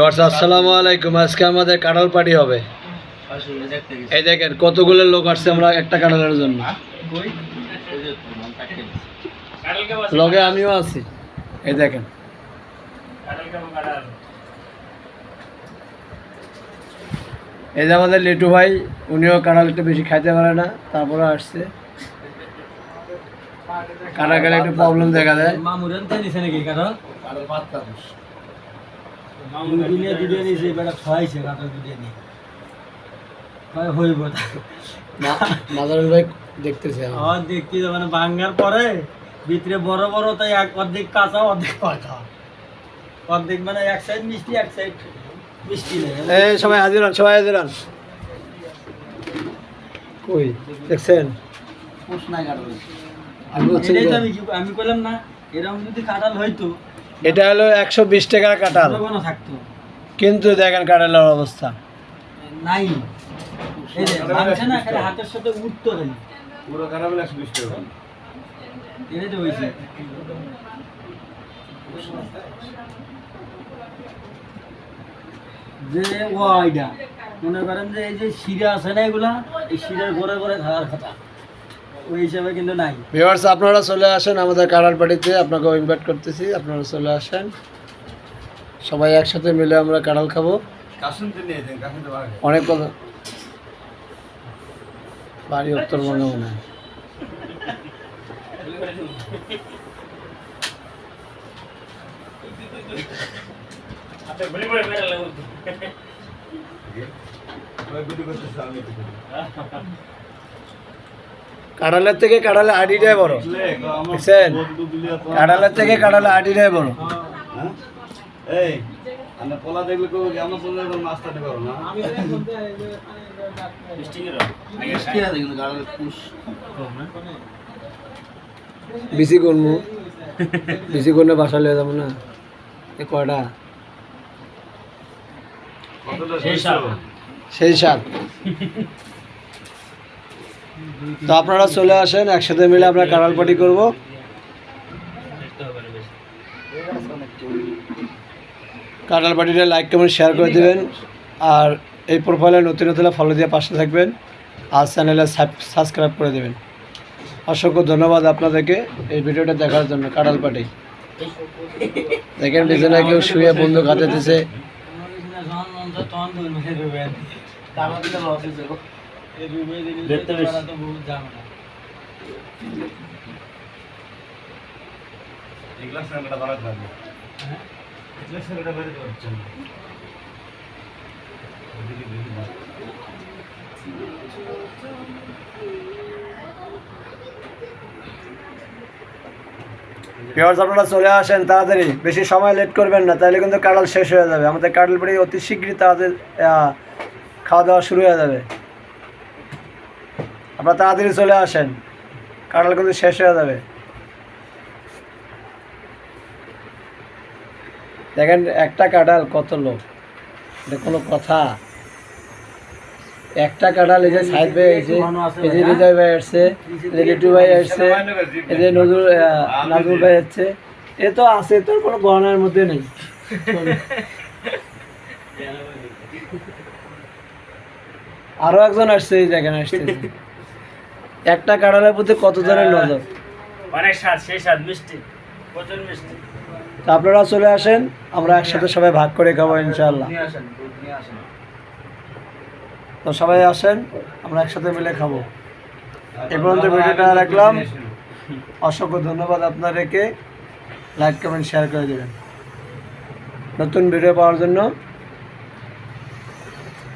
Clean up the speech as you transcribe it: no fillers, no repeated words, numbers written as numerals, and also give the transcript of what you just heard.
আসসালামু আলাইকুম। আজকে আমাদের কাঁঠাল পার্টি হবে। এই দেখেন কতগুলো লোক আসছে আমরা একটা কাঁঠালের জন্য। লগে আমিও আছি। এই দেখেন এই যে আমাদের লিটু ভাই, উনিও কাঁঠাল একটু বেশি খাইতে পারে না, তারপরে আসছে। কাঁঠাল খেলে একটু প্রবলেম দেখা যায়। দেখতে মানে ভাঙ্গার পরে ভিতরে বড় বড়, তাই অর্ধেক কাঁচা অর্ধেক পাকা, অর্ধেক মানে এক সাইড মিষ্টি এক সাইড মিষ্টি নেই। সবাই হাজির হন, সবাই হাজির হন। কই দেখছেন? আমি বললাম না, এরকম যদি কাঁঠাল হইতো। এটা হলো 120 টাকার কাঁঠাল, থাকতো। কিন্তু দেখেন কাঁঠালের অবস্থা নাই। এই যে ভাঙছে না, খালি হাতের সাথে উঠতো না। পুরো কাঁঠাল 120 টাকা। এটাই তো হয়েছে। যে ওইটা মনে করেন যে এই যে শিরা আছে না, এগুলা এই শিরার ঘরে ঘরে থাকার কথা, ওই হিসাবে কিন্তু নাই। ভিউয়ার্স, আপনারা চলে আসেন আমাদের কাঁঠাল পার্টিতে, আপনাকে ইনভাইট করতেছি। আপনারা চলে আসেন, সবাই একসাথে মিলে আমরা কাঁঠাল খাবো। অনেক কথা বাড়ি উত্তরবঙ্গে মনে হয়। কাঁঠালের থেকে কাঁঠালের আটিটাই বড়, বুঝছেন? কাঁঠালের থেকে কাঁঠালের আটিটাই বড়। এই আমরা পোলা দেখলে কো আমরা পোলা দেখলে মাছটা নিতে পারো না। মিষ্টি আছে কিন্তু কাঁঠালের কুশ বেশি করবো, বেশি করলে বাসা লিয়ে যাবো না। এ কয়টা সেই সাত। তো আপনারা চলে আসেন, একসাথে মিলে আমরা কাঁঠাল পার্টি করবো। কাঁঠাল পার্টিটা লাইক কমেন্ট শেয়ার করে দেবেন, আর এই প্রোফাইলে নতুন নতুন ফলো দিয়ে পাশে থাকবেন, আর চ্যানেলে সাবস্ক্রাইব করে দেবেন। অসংখ্য ধন্যবাদ আপনাদেরকে এই ভিডিওটা দেখার জন্য। কাঁঠাল পার্টি দেখেন, পিছনে কেউ শুয়ে বন্দুক হাতে দিছে। ভিউয়ার্স, আপনারা চলে আসেন তাড়াতাড়ি, বেশি সময় লেট করবেন না, তাহলে কিন্তু কাঁঠাল শেষ হয়ে যাবে। আমাদের কাঁঠাল পাড়ি অতি শীঘ্রই তাড়াতাড়ি খাওয়া দাওয়া শুরু হয়ে যাবে। আপনারা তাড়াতাড়ি চলে আসেন, কাঁঠাল কিন্তু শেষ হয়ে যাবে। দেখেন একটা কাঁঠাল কত লোক, এটা কোনো কথা? একটা কাঁঠাল, এই যে সাইদ ভাই আসছে, এই যে হৃদয় ভাই আসছে, এই যে লিটু ভাই আসছে, এই যে নাজমুল ভাই আসছে। এ তো আছে, তোর কোনো গহনার মধ্যে নেই। আরো একজন আসছে, এই দেখেন আসছে। একটা কাঁঠালের প্রতি কতজনের নজর। অনেক স্বাদ, সেই স্বাদ মিষ্টি, প্রচুর মিষ্টি। তো আপনারা চলে আসেন, আমরা একসাথে সবাই ভাগ করে খাবো ইনশাআল্লাহ। তো সবাই আসেন, আমরা একসাথে মিলে খাবো। এই পর্যন্ত ভিডিওটা রাখলাম। অসংখ্য ধন্যবাদ আপনাদেরকে। লাইক কমেন্ট শেয়ার করে দেবেন। নতুন ভিডিও পাওয়ার জন্য